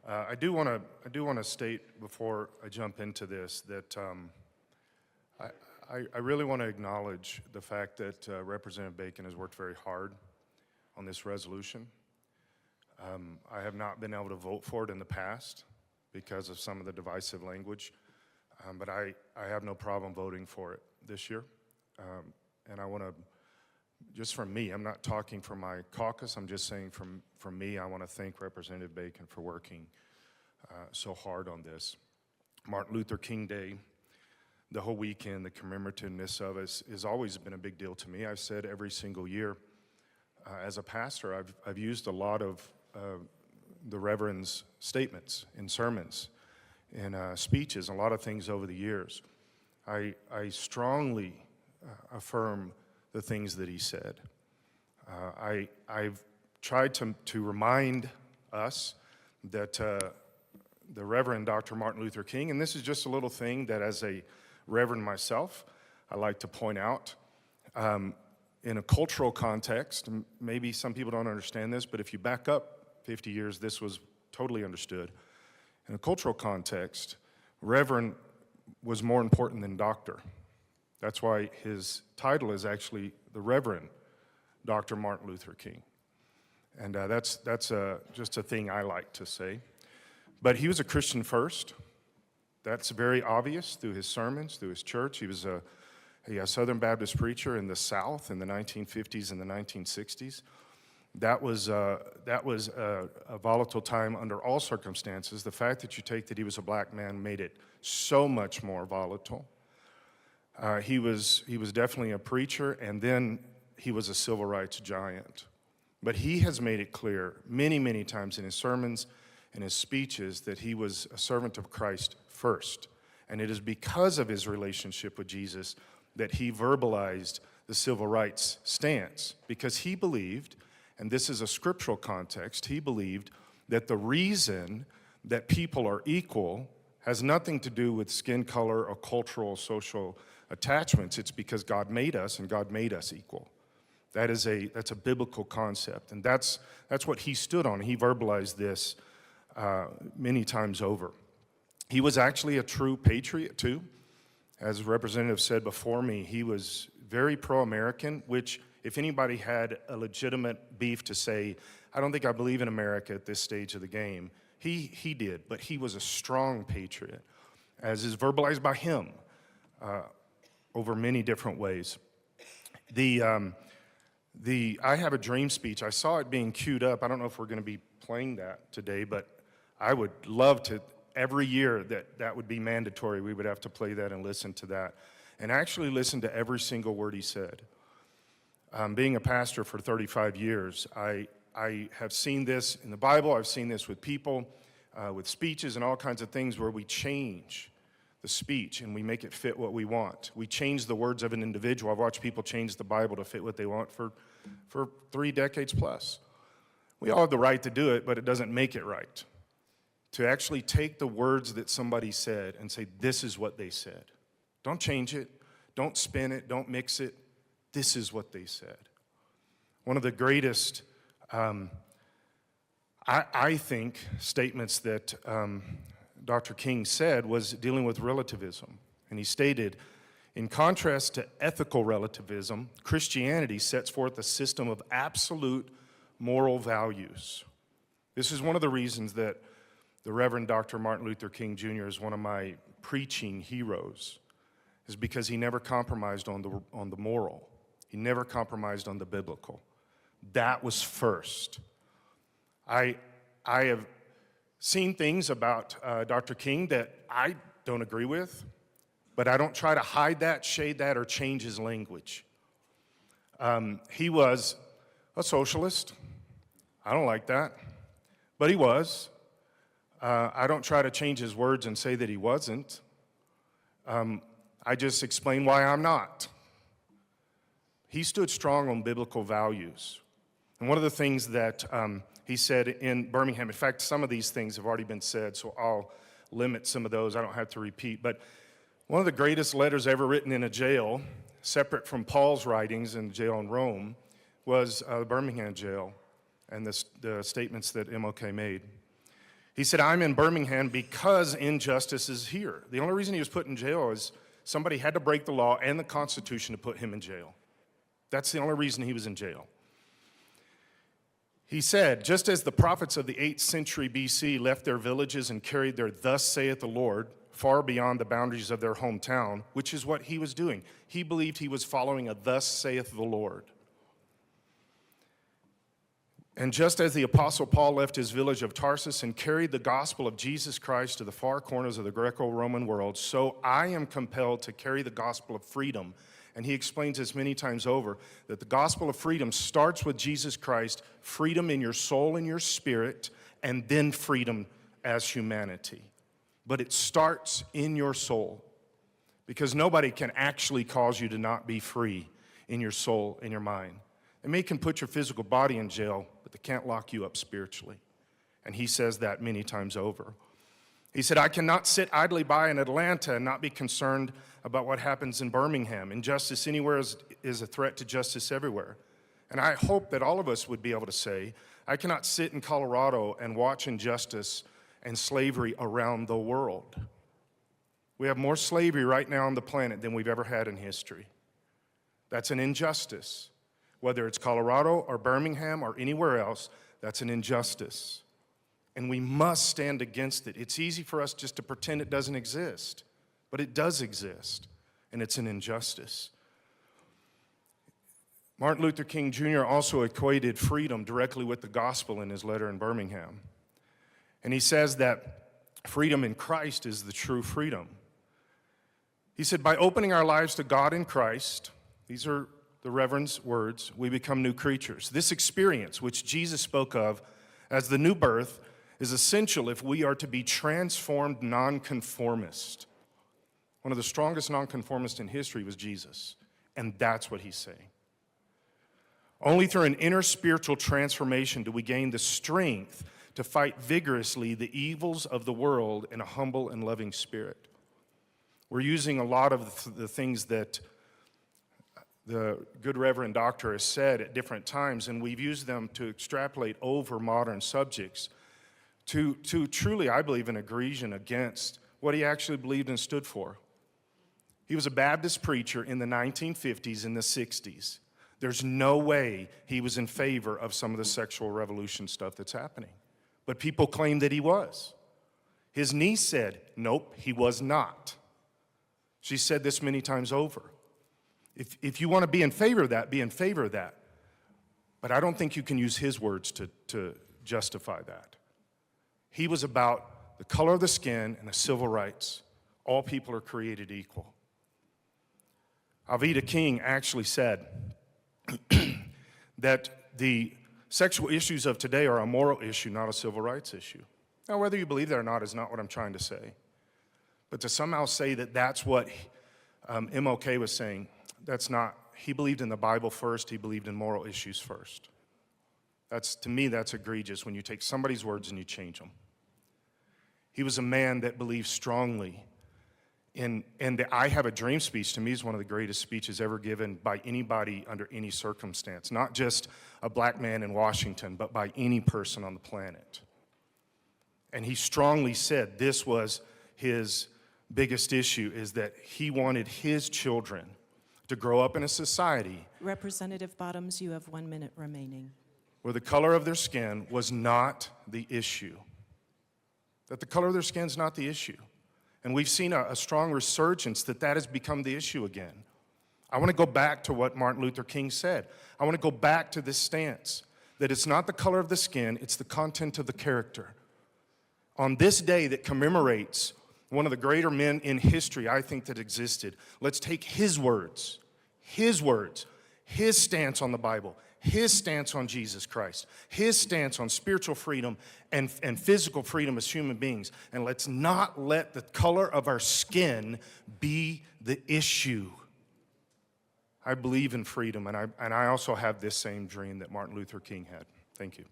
I do want to state before I jump into this that I really want to acknowledge the fact that Representative Bacon has worked very hard on this resolution. I have not been able to vote for it in the past because of some of the divisive language, but I have no problem voting for it this year. And I want to, just from me, I'm not talking for my caucus, I'm just saying from me, I want to thank Representative Bacon for working so hard on this. Martin Luther King Day, the whole weekend, the commemorativeness of it has always been a big deal to me. I've said every single year, as a pastor, I've used a lot of the Reverend's statements in sermons and speeches, a lot of things over the years. I strongly affirm the things that he said. I've tried to remind us that the Reverend Dr. Martin Luther King, and this is just a little thing that as a Reverend myself, I like to point out, in a cultural context, maybe some people don't understand this, but if you back up 50 years, this was totally understood. In a cultural context, Reverend was more important than doctor. That's why his title is actually the Reverend Dr. Martin Luther King. And that's just a thing I like to say. But he was a Christian first. That's very obvious through his sermons, through his church. He was a Southern Baptist preacher in the South in the 1950s and the 1960s. That was a volatile time under all circumstances. The fact that you take that he was a black man made it so much more volatile. He was definitely a preacher, and then he was a civil rights giant. But he has made it clear many, many times in his sermons and his speeches that he was a servant of Christ first. And it is because of his relationship with Jesus that he verbalized the civil rights stance, because he believed, and this is a scriptural context, he believed that the reason that people are equal has nothing to do with skin color or cultural, social attachments. It's because God made us, and God made us equal. That's a biblical concept, and that's what he stood on. He verbalized this many times over. He was actually a true patriot too. As Representative said before me, he was very pro-American, which if anybody had a legitimate beef to say, I don't think I believe in America at this stage of the game, he did, but he was a strong patriot, as is verbalized by him over many different ways. I Have a Dream speech, I saw it being queued up. I don't know if we're going to be playing that today, but I would love to, every year that would be mandatory. We would have to play that and listen to that, and actually listen to every single word he said. Being a pastor for 35 years, I have seen this in the Bible. I've seen this with people, with speeches and all kinds of things where we change the speech and we make it fit what we want. We change the words of an individual. I've watched people change the Bible to fit what they want for 3 decades plus. We all have the right to do it, but it doesn't make it right. To actually take the words that somebody said and say, this is what they said. Don't change it. Don't spin it. Don't mix it. This is what they said. One of the greatest, I think, statements that Dr. King said was dealing with relativism. And he stated, in contrast to ethical relativism, Christianity sets forth a system of absolute moral values. This is one of the reasons that the Reverend Dr. Martin Luther King Jr. is one of my preaching heroes, is because he never compromised on the moral. He never compromised on the biblical. That was first. I have seen things about Dr. King that I don't agree with, but I don't try to hide that, shade that, or change his language. He was a socialist. I don't like that, but he was. I don't try to change his words and say that he wasn't. I just explain why I'm not. He stood strong on biblical values. And one of the things that he said in Birmingham, in fact, some of these things have already been said, so I'll limit some of those. I don't have to repeat. But one of the greatest letters ever written in a jail, separate from Paul's writings in the jail in Rome, was the Birmingham jail and the statements that MLK made. He said, I'm in Birmingham because injustice is here. The only reason he was put in jail is somebody had to break the law and the Constitution to put him in jail. That's the only reason he was in jail. He said, just as the prophets of the 8th century BC left their villages and carried their "Thus saith the Lord" far beyond the boundaries of their hometown, which is what he was doing. He believed he was following a "Thus saith the Lord." And just as the Apostle Paul left his village of Tarsus and carried the gospel of Jesus Christ to the far corners of the Greco-Roman world, so I am compelled to carry the gospel of freedom. And he explains this many times over, that the gospel of freedom starts with Jesus Christ, freedom in your soul and your spirit, and then freedom as humanity. But it starts in your soul, because nobody can actually cause you to not be free in your soul and your mind. They can put your physical body in jail, but they can't lock you up spiritually. And he says that many times over. He said, I cannot sit idly by in Atlanta and not be concerned about what happens in Birmingham. Injustice anywhere is a threat to justice everywhere. And I hope that all of us would be able to say, I cannot sit in Colorado and watch injustice and slavery around the world. We have more slavery right now on the planet than we've ever had in history. That's an injustice. Whether it's Colorado or Birmingham or anywhere else, that's an injustice. And we must stand against it. It's easy for us just to pretend it doesn't exist, but it does exist, and it's an injustice. Martin Luther King Jr. also equated freedom directly with the gospel in his letter in Birmingham. And he says that freedom in Christ is the true freedom. He said, by opening our lives to God in Christ, these are the Reverend's words, we become new creatures. This experience, which Jesus spoke of as the new birth, is essential if we are to be transformed nonconformist. One of the strongest nonconformists in history was Jesus, and that's what he's saying. Only through an inner spiritual transformation do we gain the strength to fight vigorously the evils of the world in a humble and loving spirit. We're using a lot of the things that the good Reverend Doctor has said at different times, and we've used them to extrapolate over modern subjects to truly, I believe, an aggression against what he actually believed and stood for. He was a Baptist preacher in the 1950s and the 60s. There's no way he was in favor of some of the sexual revolution stuff that's happening. But people claim that he was. His niece said, nope, he was not. She said this many times over. If you want to be in favor of that, be in favor of that. But I don't think you can use his words to justify that. He was about the color of the skin and the civil rights. All people are created equal. Alveda King actually said that the sexual issues of today are a moral issue, not a civil rights issue. Now, whether you believe that or not is not what I'm trying to say. But to somehow say that that's what MLK was saying, that's not. He believed in the Bible first. He believed in moral issues first. To me, that's egregious when you take somebody's words and you change them. He was a man that believed strongly in the I Have a Dream speech. To me, is one of the greatest speeches ever given by anybody under any circumstance. Not just a black man in Washington, but by any person on the planet. And he strongly said this was his biggest issue, is that he wanted his children to grow up in a society. Representative Bottoms, you have 1 minute remaining. Where the color of their skin was not the issue. That the color of their skin is not the issue. And we've seen a strong resurgence that has become the issue again. I want to go back to what Martin Luther King said. I want to go back to this stance, that it's not the color of the skin, it's the content of the character. On this day that commemorates one of the greater men in history, I think, that existed, let's take his words, his stance on the Bible, his stance on Jesus Christ, his stance on spiritual freedom and physical freedom as human beings, and let's not let the color of our skin be the issue. I believe in freedom, and I also have this same dream that Martin Luther King had. Thank you.